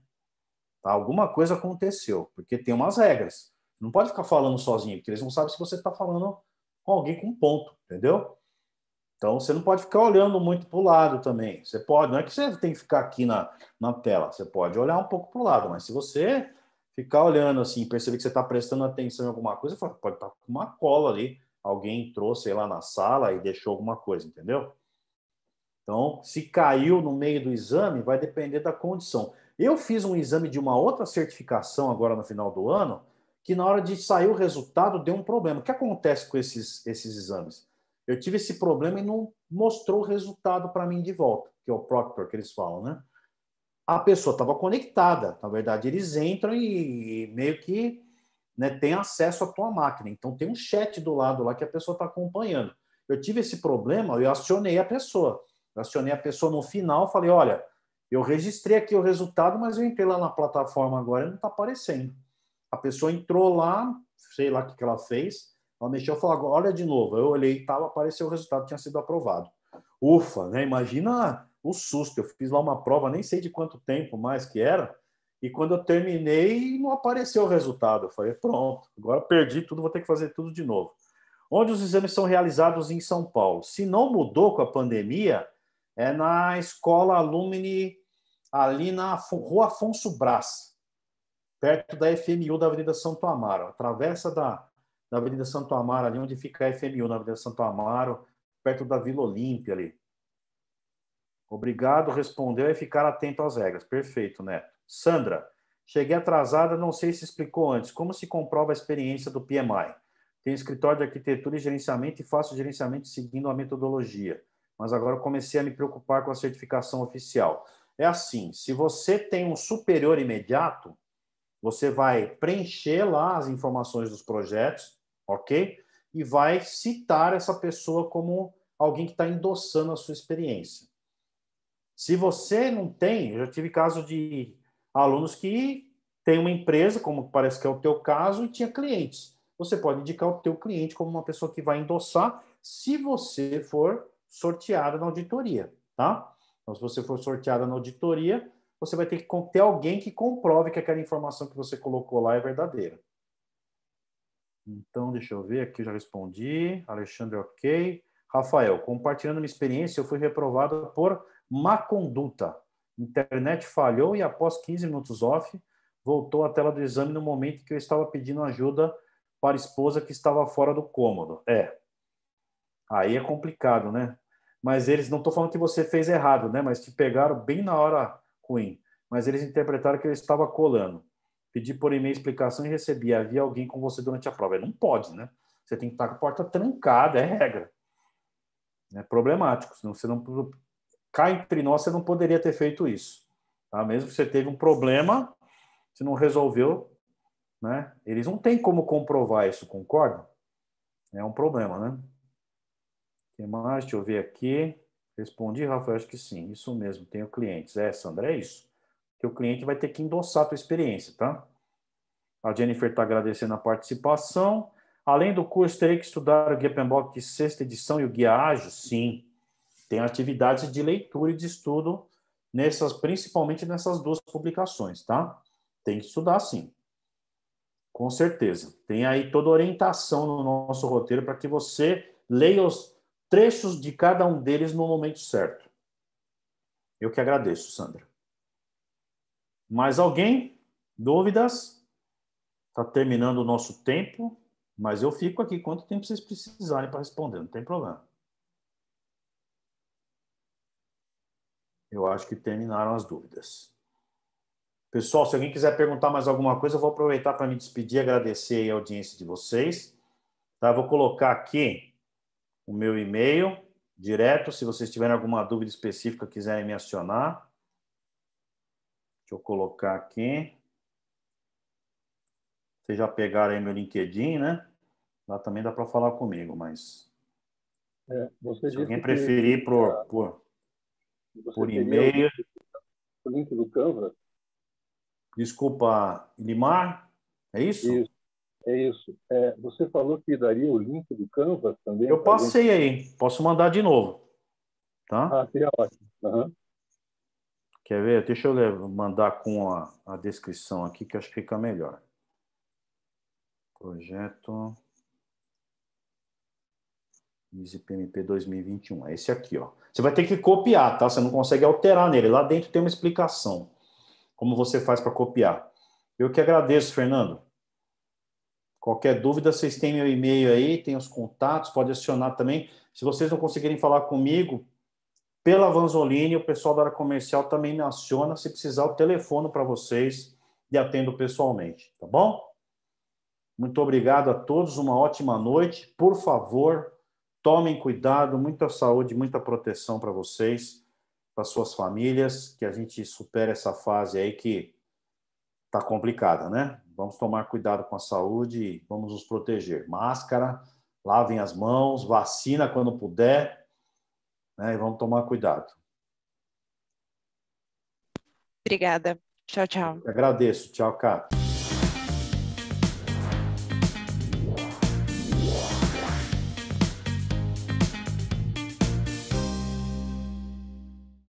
tá? Alguma coisa aconteceu, porque tem umas regras. Não pode ficar falando sozinho, porque eles não sabem se você está falando com alguém com ponto, entendeu? Então, você não pode ficar olhando muito para o lado também. Você pode, não é que você tem que ficar aqui na tela, você pode olhar um pouco para o lado, mas se você ficar olhando assim, perceber que você está prestando atenção em alguma coisa, pode estar com uma cola ali. Alguém entrou, sei lá, na sala e deixou alguma coisa, entendeu? Então, se caiu no meio do exame, vai depender da condição. Eu fiz um exame de uma outra certificação agora no final do ano, que na hora de sair o resultado deu um problema. O que acontece com esses exames? Eu tive esse problema e não mostrou o resultado para mim de volta, que é o Proctor que eles falam, né? A pessoa estava conectada. Na verdade, eles entram e meio que, né, tem acesso à tua máquina. Então, tem um chat do lado lá que a pessoa está acompanhando. Eu tive esse problema, eu acionei a pessoa. Eu acionei a pessoa no final, falei, olha, eu registrei aqui o resultado, mas eu entrei lá na plataforma agora e não está aparecendo. A pessoa entrou lá, sei lá o que ela fez, ela mexeu e falou, olha de novo. Eu olhei e tal, apareceu o resultado, tinha sido aprovado. Ufa, né? Imagina o susto. Eu fiz lá uma prova, nem sei de quanto tempo mais que era, e quando eu terminei, não apareceu o resultado. Eu falei, pronto, agora perdi tudo, vou ter que fazer tudo de novo. Onde os exames são realizados em São Paulo? Se não mudou com a pandemia, é na Escola Alumni, ali na Rua Afonso Brás, perto da FMU da Avenida Santo Amaro. Atravessa da Avenida Santo Amaro, ali onde fica a FMU, na Avenida Santo Amaro, perto da Vila Olímpia ali. Obrigado, respondeu e ficar atento às regras. Perfeito, Neto. Sandra, cheguei atrasada, não sei se explicou antes. Como se comprova a experiência do PMI? Tenho escritório de arquitetura e gerenciamento e faço gerenciamento seguindo a metodologia. Mas agora comecei a me preocupar com a certificação oficial. É assim, se você tem um superior imediato, você vai preencher lá as informações dos projetos, ok? E vai citar essa pessoa como alguém que está endossando a sua experiência. Se você não tem, eu já tive caso de alunos que têm uma empresa, como parece que é o teu caso, e tinha clientes. Você pode indicar o teu cliente como uma pessoa que vai endossar se você for sorteada na auditoria, tá? Então, se você for sorteada na auditoria, você vai ter que ter alguém que comprove que aquela informação que você colocou lá é verdadeira. Então, deixa eu ver, aqui eu já respondi. Alexandre, ok. Rafael, compartilhando minha experiência, eu fui reprovado por má conduta. Internet falhou e após 15 minutos off, voltou à tela do exame no momento que eu estava pedindo ajuda para a esposa que estava fora do cômodo. Aí é complicado, né? Mas eles, não estou falando que você fez errado, né? Mas te pegaram bem na hora ruim. Mas eles interpretaram que eu estava colando. Pedi por e-mail explicação e recebi. Havia alguém com você durante a prova. Não pode, né? Você tem que estar com a porta trancada, é regra. É problemático. Senão você não... Cá entre nós, você não poderia ter feito isso. Tá? Mesmo que você teve um problema, você não resolveu, né? Eles não têm como comprovar isso, concordam? É um problema, né? O que mais? Deixa eu ver aqui. Respondi, Rafael, acho que sim. Isso mesmo, tenho clientes. Sandra, é isso. Que o cliente vai ter que endossar a tua experiência, tá? A Jennifer está agradecendo a participação. Além do curso, terei que estudar o Guia PMBOK de sexta edição e o Guia Ágil? Sim. Tem atividades de leitura e de estudo, principalmente nessas duas publicações, tá? Tem que estudar, sim. Com certeza. Tem aí toda a orientação no nosso roteiro para que você leia os trechos de cada um deles no momento certo. Eu que agradeço, Sandra. Mais alguém? Dúvidas? Está terminando o nosso tempo, mas eu fico aqui quanto tempo vocês precisarem para responder, não tem problema. Eu acho que terminaram as dúvidas. Pessoal, se alguém quiser perguntar mais alguma coisa, eu vou aproveitar para me despedir e agradecer a audiência de vocês. Tá? Vou colocar aqui o meu e-mail direto, se vocês tiverem alguma dúvida específica, quiserem me acionar. Deixa eu colocar aqui. Vocês já pegaram aí meu LinkedIn, né? Lá também dá para falar comigo, mas Você se disse alguém que preferir por você teria e-mail... o link do Canva? Desculpa, Limar? É isso? Isso, é isso. Você falou que daria o link do Canva também Eu para a gente. passei aí. Posso mandar de novo, tá? Ah, seria ótimo. Uhum. Quer ver? Deixa eu mandar com a descrição aqui, que eu acho que fica melhor. Projeto EasyPMP 2021. É esse aqui, ó. Você vai ter que copiar, tá? Você não consegue alterar nele. Lá dentro tem uma explicação. Como você faz para copiar. Eu que agradeço, Fernando. Qualquer dúvida, vocês têm meu e-mail aí, tem os contatos, pode acionar também. Se vocês não conseguirem falar comigo, pela Vanzolini, o pessoal da área comercial também me aciona. Se precisar, eu telefono para vocês e atendo pessoalmente, tá bom? Muito obrigado a todos, uma ótima noite. Por favor, tomem cuidado, muita saúde, muita proteção para vocês, para suas famílias, que a gente supere essa fase aí que está complicada, né? Vamos tomar cuidado com a saúde e vamos nos proteger. Máscara, lavem as mãos, vacina quando puder, né? E vamos tomar cuidado. Obrigada. Tchau, tchau. Agradeço. Tchau, Cá.